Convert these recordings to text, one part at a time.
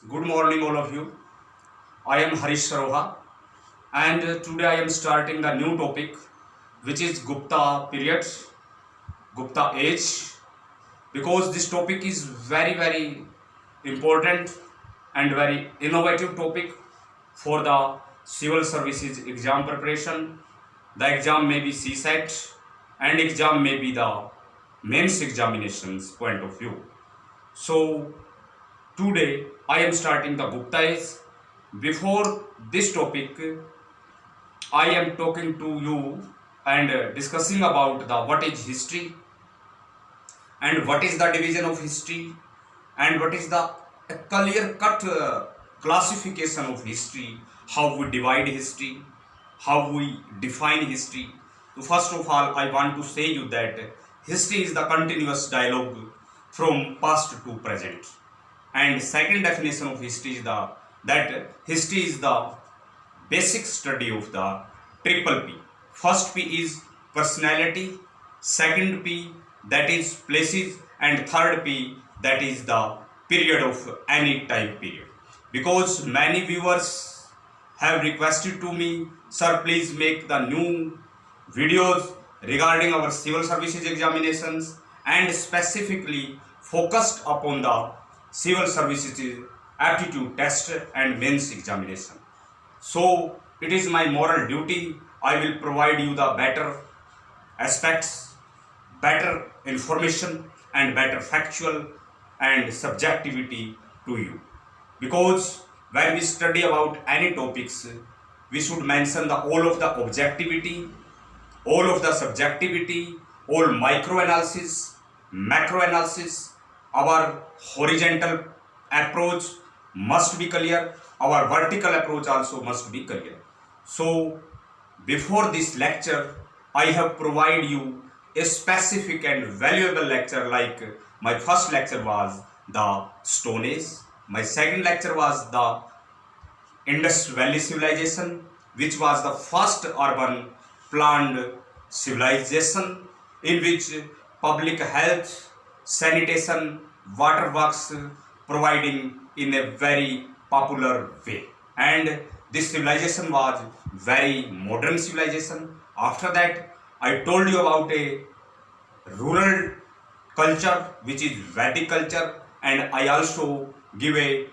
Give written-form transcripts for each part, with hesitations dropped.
Good morning, all of you. I am Harish Saroha, and today I am starting the new topic, which is Gupta period, Gupta age, because this topic is very important and very innovative topic for the civil services exam preparation. The exam may be CSAT, and exam may be the mains examinations point of view. So today I am starting the Gupta age. Before this topic, I am talking to you and discussing about the what is history and what is the division of history and what is the clear cut classification of history, how we divide history, how we define history. So first of all, I want to say you that history is the continuous dialogue from past to present. And second definition of history is the that history is the basic study of the triple P. First P is personality, second P that is places, and third P that is the period of any time period. Because many viewers have requested to me, sir, please make the new videos regarding our civil services examinations and specifically focused upon the civil services aptitude test and mains examination. So it is my moral duty. I will provide you the better aspects, better information, and better factual and subjectivity to you. Because when we study about any topics, we should mention the all of the objectivity, all of the subjectivity, all micro analysis, macro analysis. Our horizontal approach must be clear, our vertical approach also must be clear. So before this lecture, I have provided you a specific and valuable lecture. Like my first lecture was the Stone Age, my second lecture was the Indus Valley Civilization, which was the first urban planned civilization in which public health, sanitation, water works providing in a very popular way. And this civilization was very modern civilization. After that, I told you about a rural culture which is Vedic culture, and I also give a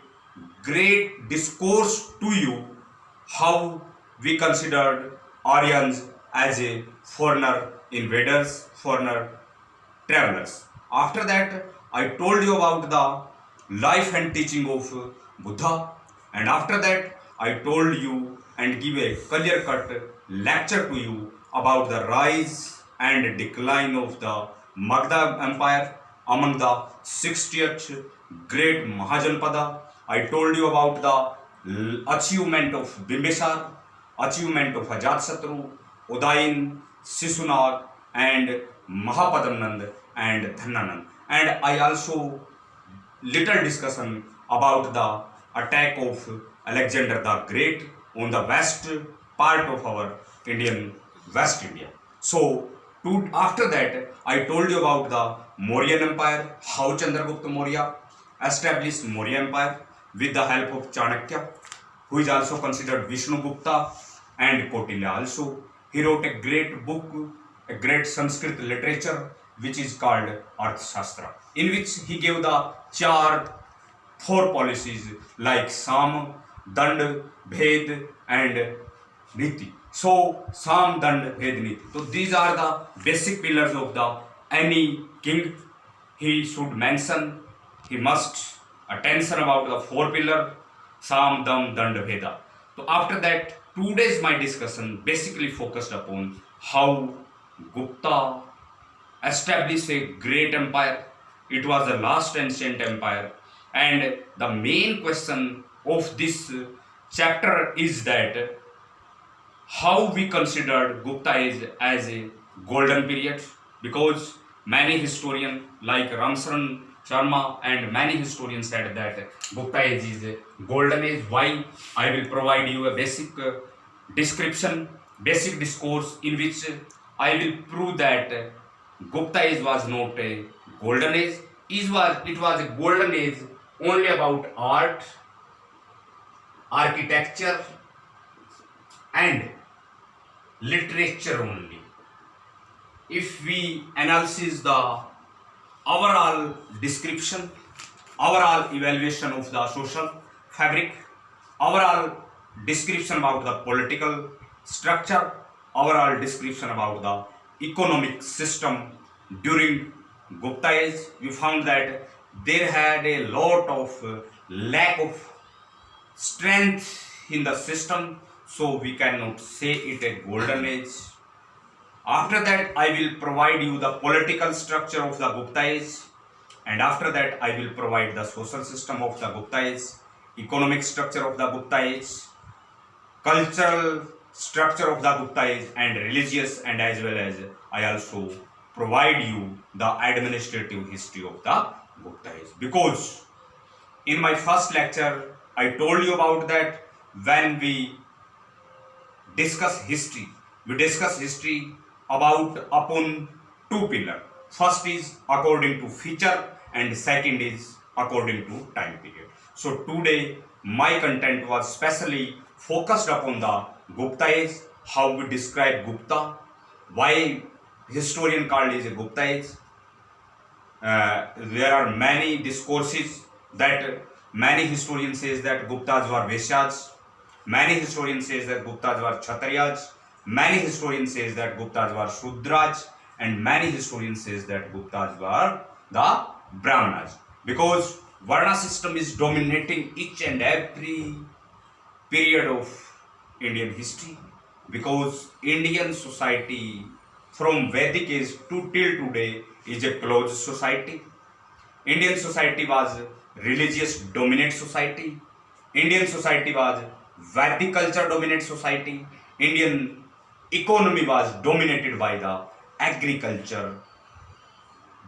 great discourse to you how we considered Aryans as a foreigner invaders, foreigner travelers. After that, I told you about the life and teaching of Buddha, and after that, I told you and give a clear cut lecture to you about the rise and decline of the Magadha Empire among the 60th great Mahajanpada. I told you about the achievement of Bimbisar, achievement of Ajatsatru, Udayin, Sisunath, and Mahapadmanand and Dhananand. And I also little discussion about the attack of Alexander the Great on the west part of our Indian West India. So after that, I told you about the Mauryan Empire, how Chandragupta Maurya established Maurya Empire with the help of Chanakya, who is also considered Vishnu Gupta, and Kautilya also. He wrote a great book, a great Sanskrit literature, which is called Arthashastra, in which he gave the four policies like Sam, Dand, Bhed, and Niti. So Sam, Dand, Bhed, Niti. So these are the basic pillars of the any king. He should mention, he must attention about the four pillar Sam, Dam, Dand, Bheda. So after that, today's my discussion basically focused upon how Gupta established a great empire. It was the last ancient empire, and the main question of this chapter is that how we considered Gupta age as a golden period, because many historians like Ramsaran Sharma and many historians said that Gupta age is a golden age. Why? I will provide you a basic description, basic discourse in which I will prove that Gupta age was not a golden age. It was a golden age only about art, architecture and literature only. If we analyze the overall description, overall evaluation of the social fabric, overall description about the political structure, overall description about the economic system during Gupta age, we found that there had a lot of lack of strength in the system, so we cannot say it a golden age. After that, I will provide you the political structure of the Gupta age, and after that, I will provide the social system of the Gupta age, economic structure of the Gupta age, cultural structure of the Gupta age, and religious, and as well as I also provide you the administrative history of the Gupta age. Because in my first lecture, I told you about that when we discuss history about upon two pillars. First is according to feature and second is according to time period. So today my content was specially focused upon the Gupta age, how we describe Gupta, why historian called it a Gupta age. There are many discourses that many historians says that Guptas were Vaishyas, many historians says that Guptas were Kshatriyas, many historians says that Guptas were Shudras, and many historians says that Guptas were the Brahmanas, because Varna system is dominating each and every period of Indian history, because Indian society from Vedic age to till today is a closed society. Indian society was religious dominant society. Indian society was Vedic culture dominant society. Indian economy was dominated by the agriculture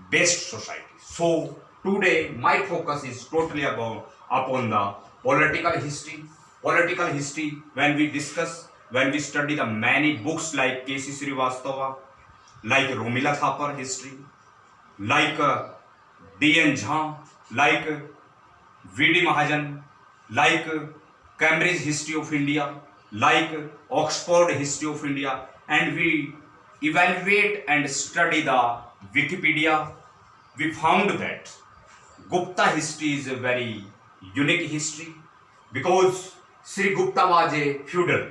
based society. So today my focus is totally upon the political history. Political history, when we study the many books like K.C. Srivastava, like Romila Thapar history, like D.N. Jha, like V.D. Mahajan, like Cambridge History of India, like Oxford History of India, and we evaluate and study the Wikipedia, we found that Gupta history is a very unique history, because Sri Gupta was a feudal.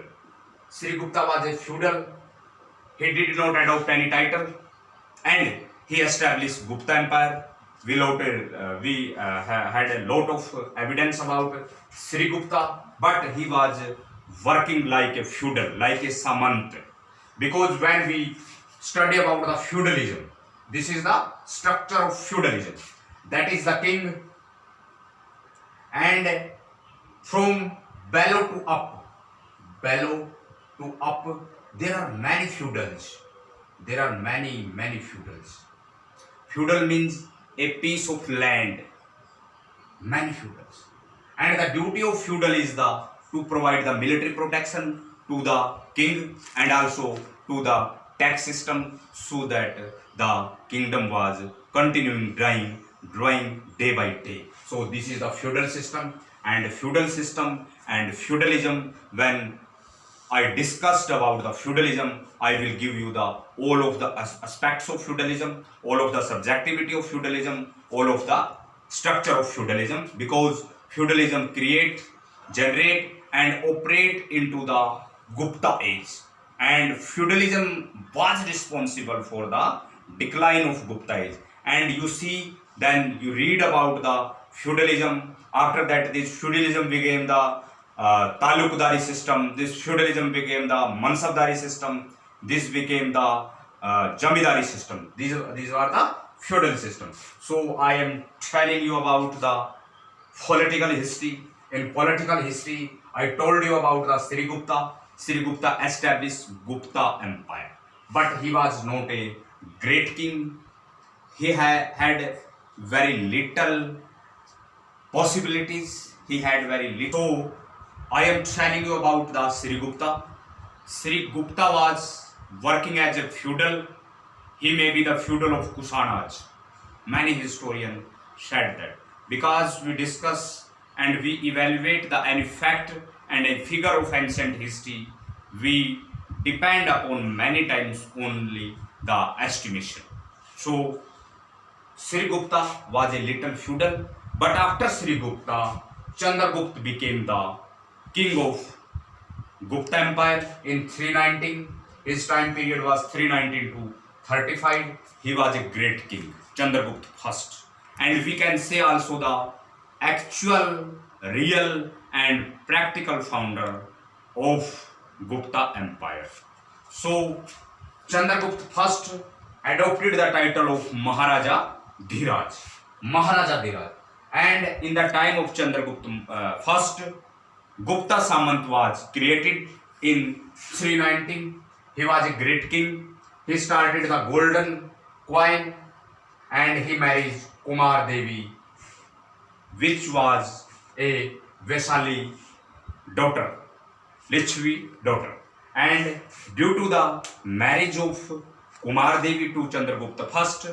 He did not adopt any title, and he established Gupta Empire. We had a lot of evidence about Sri Gupta, but he was working like a feudal, like a samant. Because when we study about the feudalism, this is the structure of feudalism. That is the king, and from below to up, there are many feudals. Feudal means a piece of land. Many feudals. And the duty of feudal is to provide the military protection to the king and also to the tax system, so that the kingdom was continuing growing day by day. So this is the feudal system, and feudalism, when I discussed about the feudalism, I will give you all of the aspects of feudalism, all of the subjectivity of feudalism, all of the structure of feudalism, because feudalism generate and operate into the Gupta age, and feudalism was responsible for the decline of Gupta age. And you see, then you read about the feudalism. After that, this feudalism became the Talukdari system. This feudalism became the Mansabdari system. This became the Jamidari system. These are the feudal systems. So I am telling you about the political history. In political history, I told you about the Sri Gupta. Sri Gupta established Gupta Empire, but he was not a great king. He had very little possibilities. He had very little. So I am telling you about the Sri Gupta. Sri Gupta was working as a feudal. He may be the feudal of Kusanaj. Many historians said that, because we discuss and we evaluate any fact and a figure of ancient history, we depend upon many times only the estimation. So Sri Gupta was a little feudal, but after Sri Gupta, Chandragupta became the king of Gupta Empire in 319. His time period was 319 to 35. He was a great king, Chandragupta first. And we can say also the actual, real and practical founder of Gupta Empire. So Chandragupta first adopted the title of Maharaja Dhiraj. Maharaja Dhiraj. And in the time of Chandragupta first, Gupta Samant was created in 319. He was a great king. He started the golden coin and he married Kumar Devi, which was a Vaishali daughter, Lichvi daughter. And due to the marriage of Kumar Devi to Chandragupta first,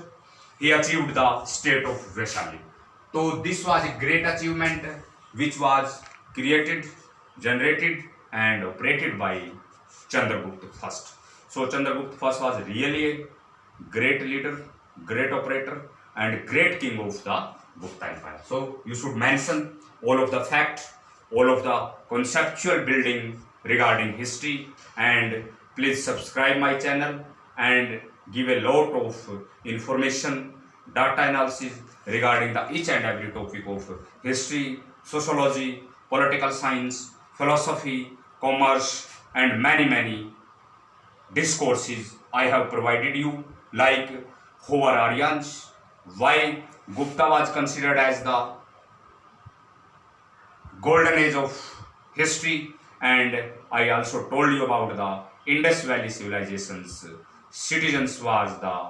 he achieved the state of Vaishali. So this was a great achievement which was created, generated and operated by Chandragupta first. So Chandragupta first was really a great leader, great operator and great king of the Gupta Empire. So you should mention all of the facts, all of the conceptual building regarding history, and please subscribe my channel and give a lot of information, data analysis regarding the each and every topic of history, sociology, political science, philosophy, commerce and many discourses I have provided you, like who are Aryans, why Gupta was considered as the golden age of history, and I also told you about the Indus Valley civilization's citizens was the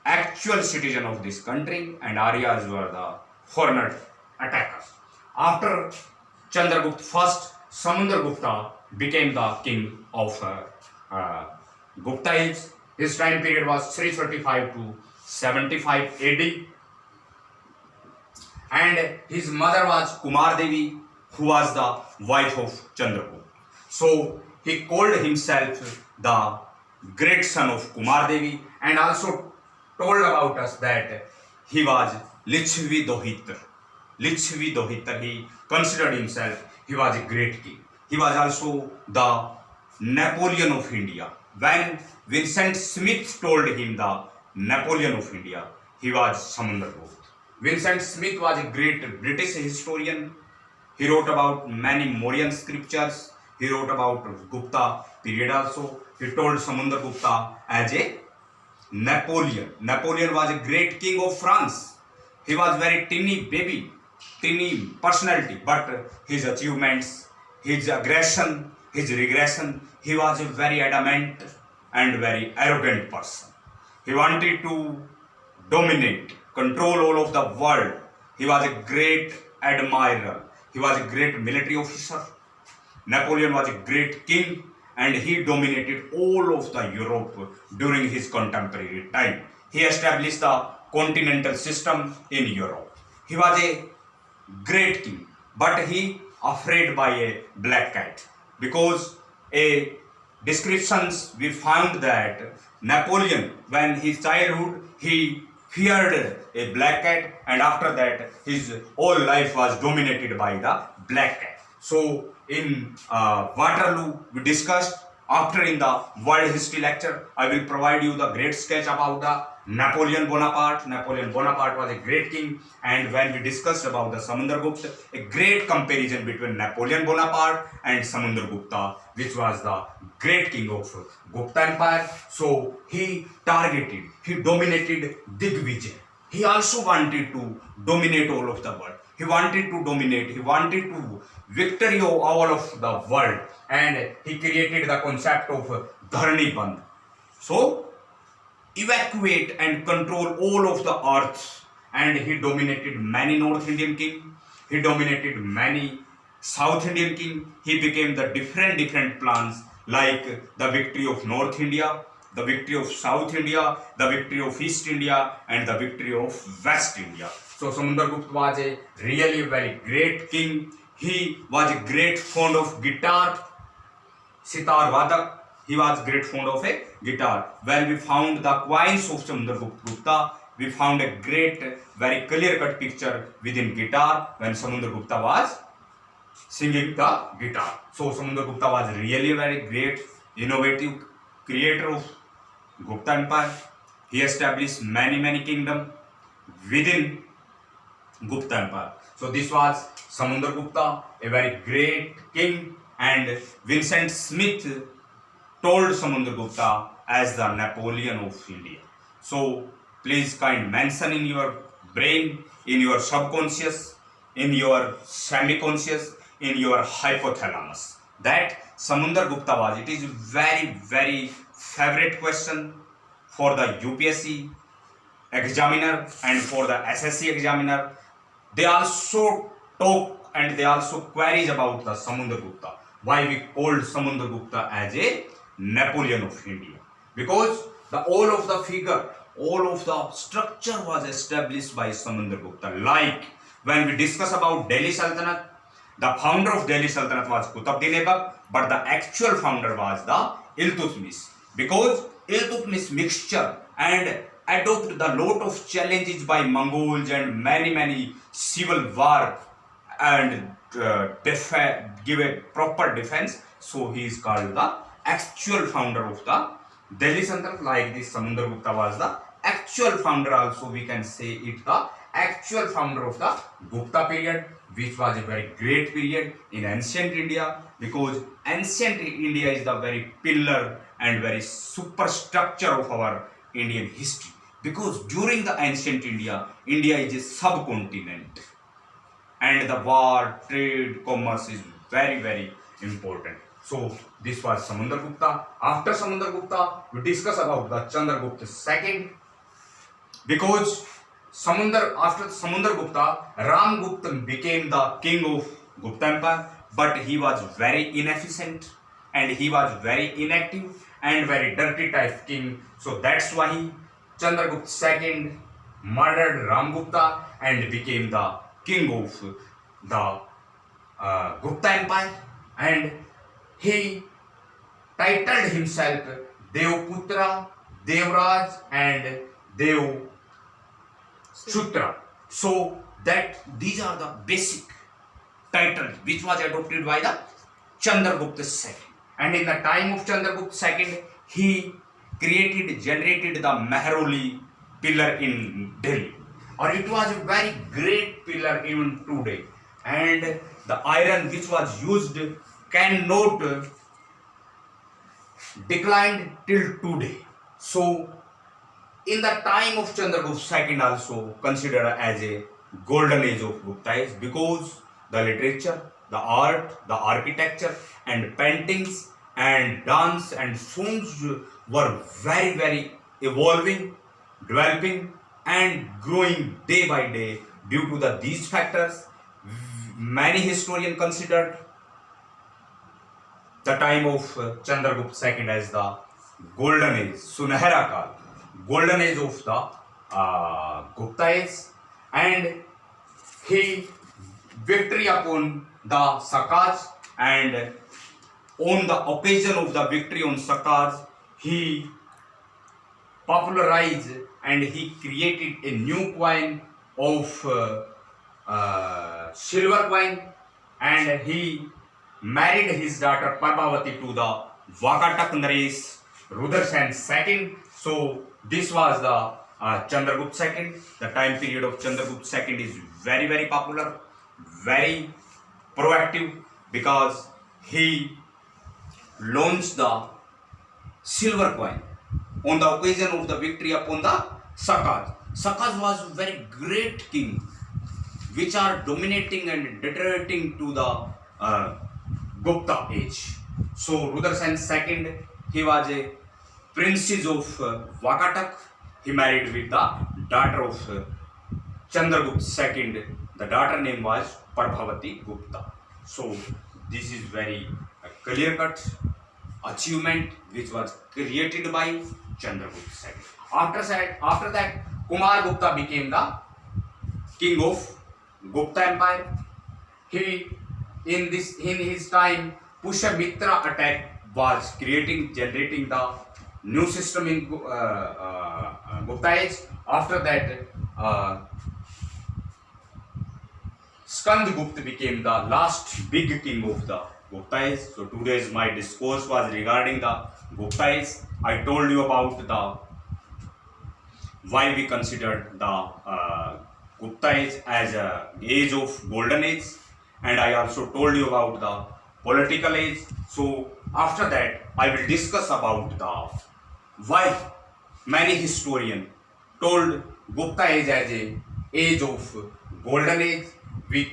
actual citizen of this country and Aryas were the foreigner attackers. After Chandragupta first, Samundragupta became the king of Gupta age. His time period was 335 to 75 AD. And his mother was Kumar Devi, who was the wife of Chandragupta. So he called himself the great son of Kumar Devi and also told about us that he was Lichvi Dohitar. Lichvi Dohitar, he considered himself, he was a great king. He was also the Napoleon of India. When Vincent Smith told him the Napoleon of India, he was Samundragupta. Vincent Smith was a great British historian. He wrote about many Mauryan scriptures. He wrote about Gupta period also. He told Samundragupta as a Napoleon. Napoleon was a great king of France. He was very teeny baby, teeny personality, but his achievements, his aggression, his regression, he was a very adamant and very arrogant person. He wanted to dominate, control all of the world. He was a great admiral. He was a great military officer. Napoleon was a great king and he dominated all of the Europe during his contemporary time. He established the continental system in Europe. He was a great king, but he afraid by a black cat, because a descriptions we found that Napoleon, when his childhood, he feared a black cat, and after that his whole life was dominated by the black cat. So in Waterloo we discussed. After in the world history lecture, I will provide you the great sketch about the Napoleon Bonaparte. Napoleon Bonaparte was a great king, and when we discussed about the Samundragupta, a great comparison between Napoleon Bonaparte and Samundragupta, which was the great king of Gupta Empire. So he targeted, he dominated Digvijay. He also wanted to dominate all of the world. He wanted to dominate, he wanted to victory of all of the world, and he created the concept of Dharani Bandh. So evacuate and control all of the earth, and he dominated many North Indian king, he dominated many South Indian king. He became the different plans, like the victory of North India, the victory of South India, the victory of East India and the victory of West India. So Samundragupta was a really very great king. He was a great fond of guitar, sitar vadak. He was great fond of a guitar. When we found the coins of Samundragupta, we found a great, very clear-cut picture within guitar when Samundragupta was singing the guitar. So Samundragupta was really a very great, innovative creator of Gupta Empire. He established many kingdoms within Gupta Empire. So this was Samundragupta, a very great king, and Vincent Smith told Samundragupta as the Napoleon of India. So please kind mention in your brain, in your subconscious, in your semi-conscious, in your hypothalamus that Samundragupta was. It is very favorite question for the UPSC examiner and for the SSC examiner. They also talk and they also queries about the Samundragupta. Why we called Samundragupta as a Napoleon of India? Because all of the figure, all of the structure was established by Samundragupta. Like when we discuss about Delhi Sultanate, the founder of Delhi Sultanate was Qutbuddin Aibak, but the actual founder was the Iltutmish. Because Iltutmish mixture and adopted the lot of challenges by Mongols and many civil war and give a proper defense. So he is called the actual founder of the Delhi Sultanate. Like this, Samundragupta was the actual founder. Also, we can say it the actual founder of the Gupta period, which was a very great period in ancient India, because ancient India is the very pillar and very superstructure of our Indian history. Because during the ancient India, India is a subcontinent, and the war, trade, commerce is very important. So this was Samundragupta. After Samundragupta, we discuss about the Chandragupta II, because after Samundragupta, Ramgupta became the king of Gupta Empire, but he was very inefficient and he was very inactive and very dirty type king. So that's why Chandragupta II murdered Ramgupta and became the king of the Gupta Empire, and he titled himself Devputra, Devraj and Devshutra. So that these are the basic titles which was adopted by the Chandragupta II. And in the time of Chandragupta II, he generated the Mehrauli pillar in Delhi. Or it was a very great pillar even today. And the iron which was used cannot decline till today. So in the time of Chandragupta II also considered as a golden age of Gupta age, because the literature, the art, the architecture and paintings and dance and songs were very evolving, developing and growing day by day. Due to these factors, many historians considered the time of Chandragupta II as the golden age, Sunehra Kal, golden age of the Gupta age. And he victory upon the Sakas, and on the occasion of the victory on Sakas, he popularized and he created a new coin of silver coin, and he married his daughter Prabhavati to the Vakatak Naresh Rudrasen II. So this was the Chandragupta II. The time period of Chandragupta II is very popular, very proactive, because he launched the silver coin on the occasion of the victory upon the Sakas. Sakas was very great king, which are dominating and deteriorating to the Gupta age. So Rudrasen II, he was a princess of Vakatak. He married with the daughter of Chandragupta II. The daughter name was Prabhavati Gupta. So this is very clear-cut achievement which was created by Chandragupta II. After that, Kumar Gupta became the king of Gupta Empire. He in his time, Pushyamitra attack was generating the new system in Gupta age. After that, Skandagupta became the last big king of the Gupta age. So today's my discourse was regarding the Gupta age. I told you about the why we considered the Gupta age as a age of golden age, and I also told you about the political age. So after that, I will discuss about the why many historians told Gupta age as a age of golden age. We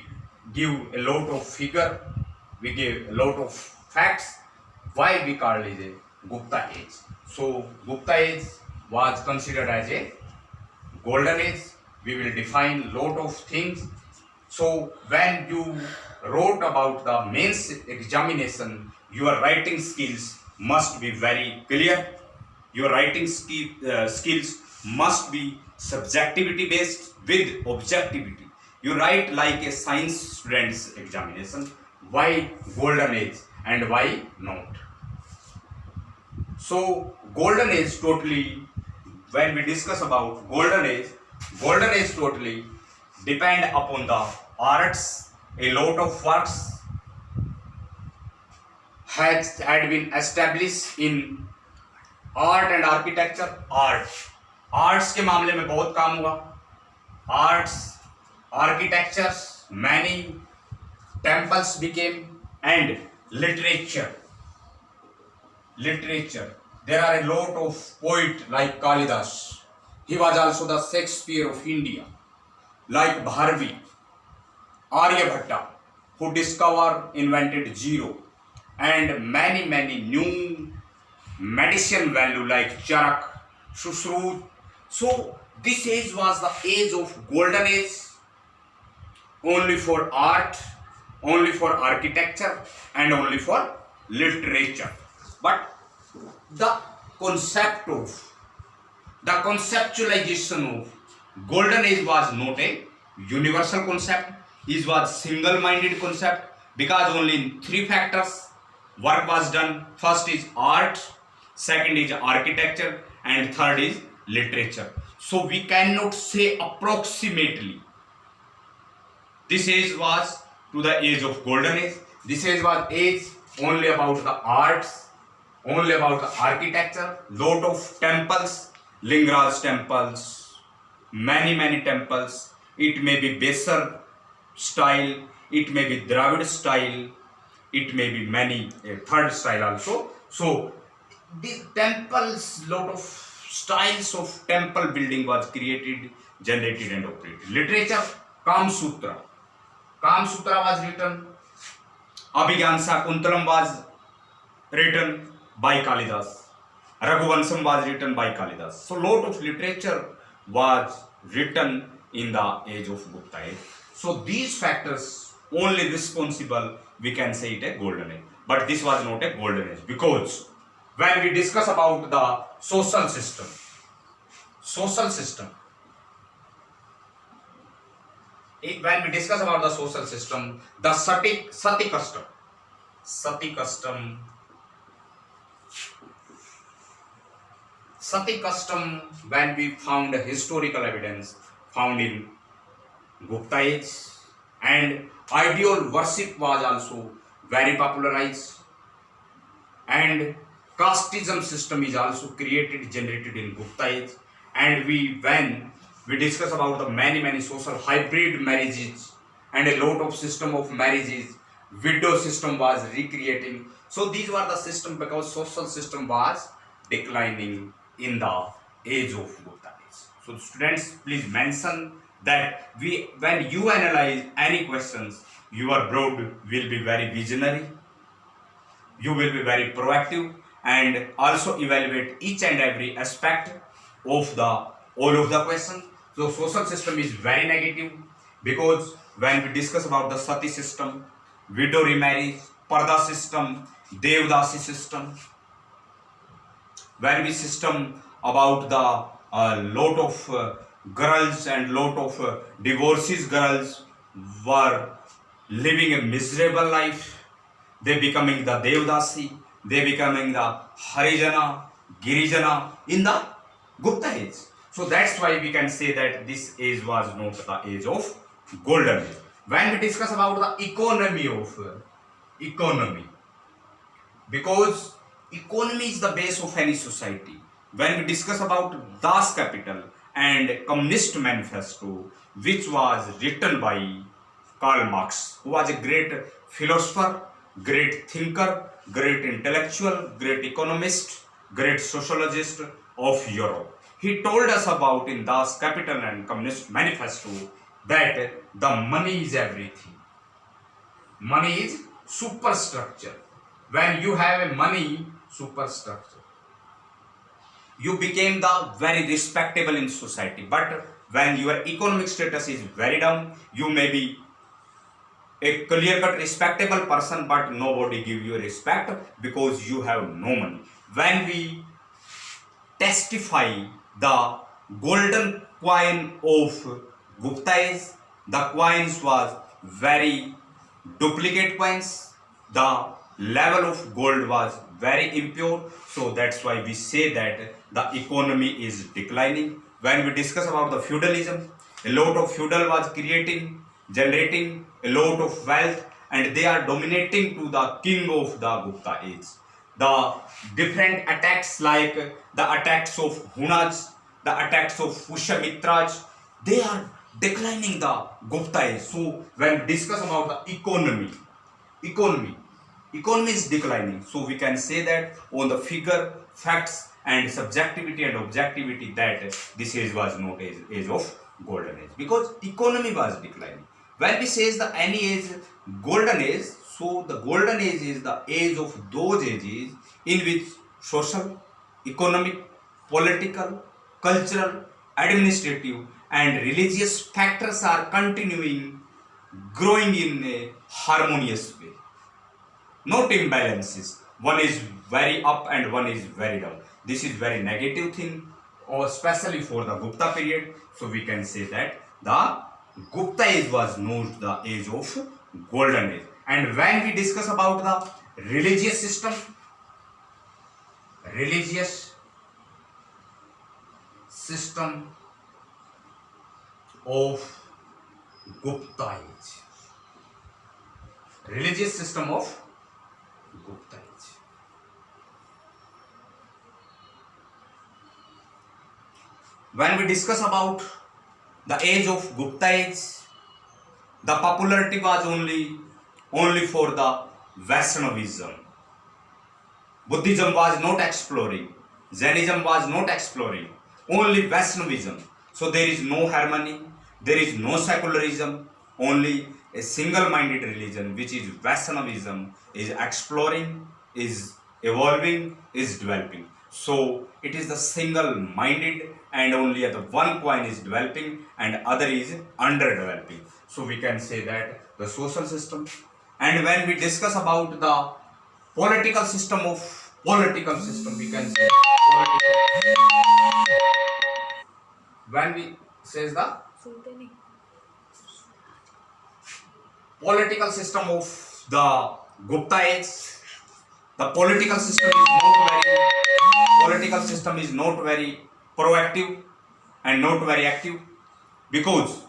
give a lot of figure, we give a lot of facts why we call it a Gupta age. So Gupta age was considered as a golden age. We will define lot of things. So when you wrote about the mains examination, your writing skills must be very clear. Your writing skills must be subjectivity based with objectivity. You write like a science student's examination. Why golden age and why not? So golden age totally, when we discuss about golden age totally depend upon the arts. A lot of works had been established in art and architecture. Arts के मामले में बहुत काम हुआ. Arts, architectures, many temples became, and literature. There are a lot of poets like Kalidas. He was also the Shakespeare of India. Like Bharvi, Aryabhatta, who invented zero, and many new medicine value like Charak, Shushrut. So this age was the age of golden age, only for art, only for architecture, and only for literature. But the conceptualization of golden age was not a universal concept. It was single-minded concept because only in three factors work was done. First is art, second is architecture, and third is literature. So we cannot say approximately this age was to the age of golden age. This age was age only about the arts, only about the architecture, lot of temples, Lingaraj temples, many temples. It may be Besar style, it may be Dravid style, it may be many third style also. So these temples, lot of styles of temple building was created, generated and operated. Literature, Kam Sutra was written. Abhigyan Shakuntalam was written by Kalidas. Raghuvansam was written by Kalidas. So lot of literature was written in the age of Gupta age. So these factors only responsible, we can say it a golden age. But this was not a golden age, because when we discuss about the social system, when we discuss about the social system, the sati custom, when we found historical evidence found in Gupta age, and ideal worship was also very popularized, and casteism system is also generated in Gupta age. And when we discuss about the many social hybrid marriages and a lot of system of marriages, widow system was recreating. So these were the system, because social system was declining in the age of Gupta age. So students, please mention that when you analyze any questions, your broad will be very visionary, you will be very proactive, and also evaluate each and every aspect of all of the questions. So social system is very negative, because when we discuss about the sati system, widow remarriage, parda system, devdasi system, when we system about the lot of girls and lot of divorces girls were living a miserable life. They becoming the Devdasi, they becoming the Harijana, Girijana in the Gupta age. So that's why we can say that this age was not the age of golden age. When we discuss about the economy, because economy is the base of any society. When we discuss about Das Kapital and Communist Manifesto, which was written by Karl Marx, who was a great philosopher, great thinker, great intellectual, great economist, great sociologist of Europe. He told us about in Das Kapital and Communist Manifesto that the money is everything. Money is superstructure. When you have a money superstructure, you became the very respectable in society. But when your economic status is very down, you may be a clear-cut respectable person, but nobody give you respect because you have no money. When we testify the golden coin of Gupta age, the coins was very duplicate coins. The level of gold was very impure, so that's why we say that the economy is declining. When we discuss about the feudalism, a lot of feudal was generating a lot of wealth, and they are dominating to the king of the Gupta age. The different attacks like the attacks of Hunas, the attacks of Pushyamitraj, they are declining the Gupta age. So when we discuss about the economy is declining. So we can say that on the figure, facts and subjectivity and objectivity that this age was not age of golden age, because economy was declining. When we say the any age golden age, so the golden age is the age of those ages in which social, economic, political, cultural, administrative and religious factors are continuing growing in a harmonious way. Not imbalances. One is very up and one is very down. This is very negative thing, or especially for the Gupta period. So we can say that the Gupta age was not the age of golden age. And when we discuss about the religious system of Gupta age, religious system of Gupta age. When we discuss about the age of Gupta age, the popularity was only for the Vaishnavism. Buddhism was not exploring, Jainism was not exploring, only Vaishnavism. So there is no harmony, there is no secularism, only a single-minded religion, which is Vaishnavism, is exploring, is evolving, is developing. So it is the single-minded, and only the one coin is developing and other is underdeveloping. So we can say that the social system. And when we discuss about the political system, we can say when we says the political system of the Gupta age, the political system is not very proactive and not very active, because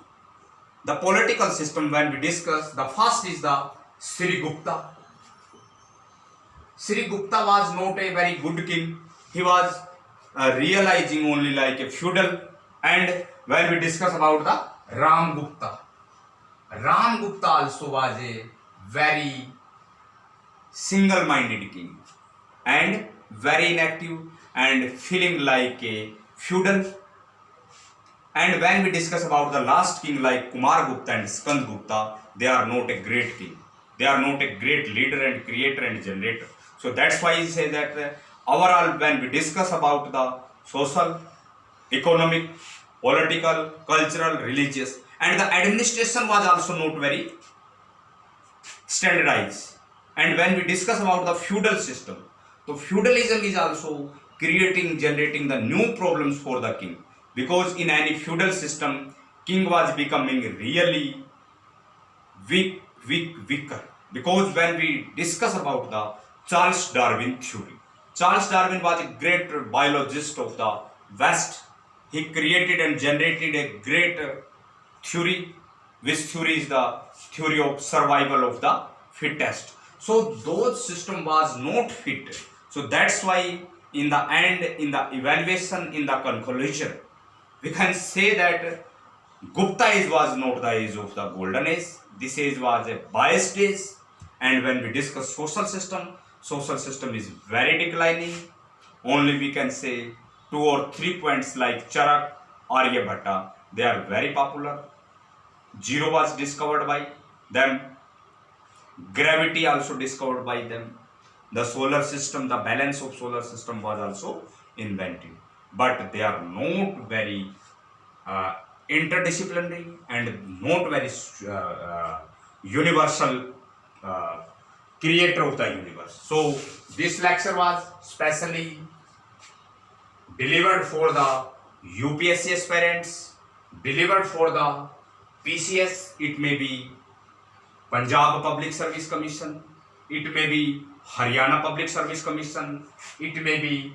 the political system, when we discuss, the first is the Sri Gupta. Sri Gupta was not a very good king. He was realizing only like a feudal. And when we discuss about the Ram Gupta also was a very single-minded king and very inactive and feeling like a feudal. And when we discuss about the last king like Kumar Gupta and Skand Gupta, they are not a great king. They are not a great leader and creator and generator. So that's why he says that overall, when we discuss about the social, economic, political, cultural, religious, and the administration was also not very standardized. And when we discuss about the feudal system, so feudalism is also generating the new problems for the king, because in any feudal system, king was becoming really weak weaker, because when we discuss about the Charles Darwin theory, Charles Darwin was a great biologist of the West. He created and generated a great theory, which theory is the theory of survival of the fittest. So those system was not fit. So that's why in the end, in the evaluation, in the conclusion, we can say that Gupta age was not the age of the golden age. This age was a biased age. And when we discuss social system is very declining. Only we can say 2 or 3 points like Charak, Aryabhatta, they are very popular. Zero was discovered by them. Gravity also discovered by them. The solar system, the balance of solar system was also invented. But they are not very interdisciplinary and not very universal creator of the universe. So this lecture was specially delivered for the UPSC aspirants, delivered for the PCS. It may be Punjab Public Service Commission, it may be Haryana Public Service Commission, it may be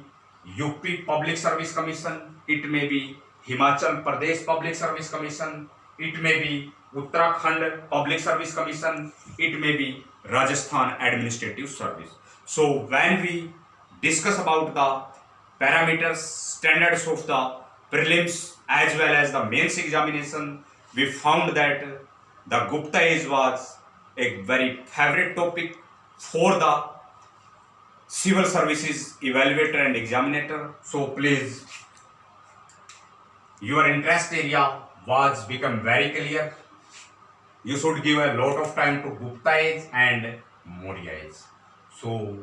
UP Public Service Commission, it may be Himachal Pradesh Public Service Commission, it may be Uttarakhand Public Service Commission, it may be Rajasthan Administrative Service. So when we discuss about the parameters, standards of the prelims as well as the mains examination, we found that the Gupta age was a very favorite topic for the civil services evaluator and examiner. So please, your interest area was become very clear. You should give a lot of time to Gupta age and Maurya age. So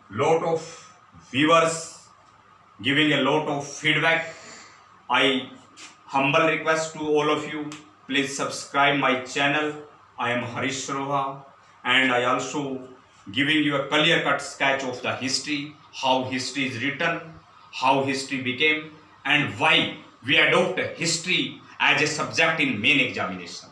lot of viewers giving a lot of feedback. I humble request to all of you, please subscribe my channel. I am Harish Saroha, and I also giving you a clear cut sketch of the history, how history is written, how history became, and why we adopt history as a subject in main examination.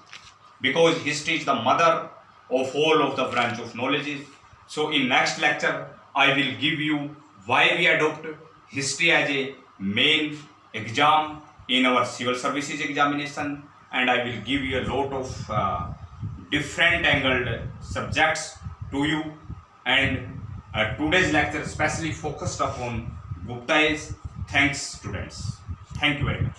Because history is the mother of all of the branch of knowledge. So in next lecture, I will give you why we adopt history as a main exam in our civil services examination, and I will give you a lot of different angled subjects to you. And today's lecture especially focused upon Gupta age. Thanks students. Thank you very much.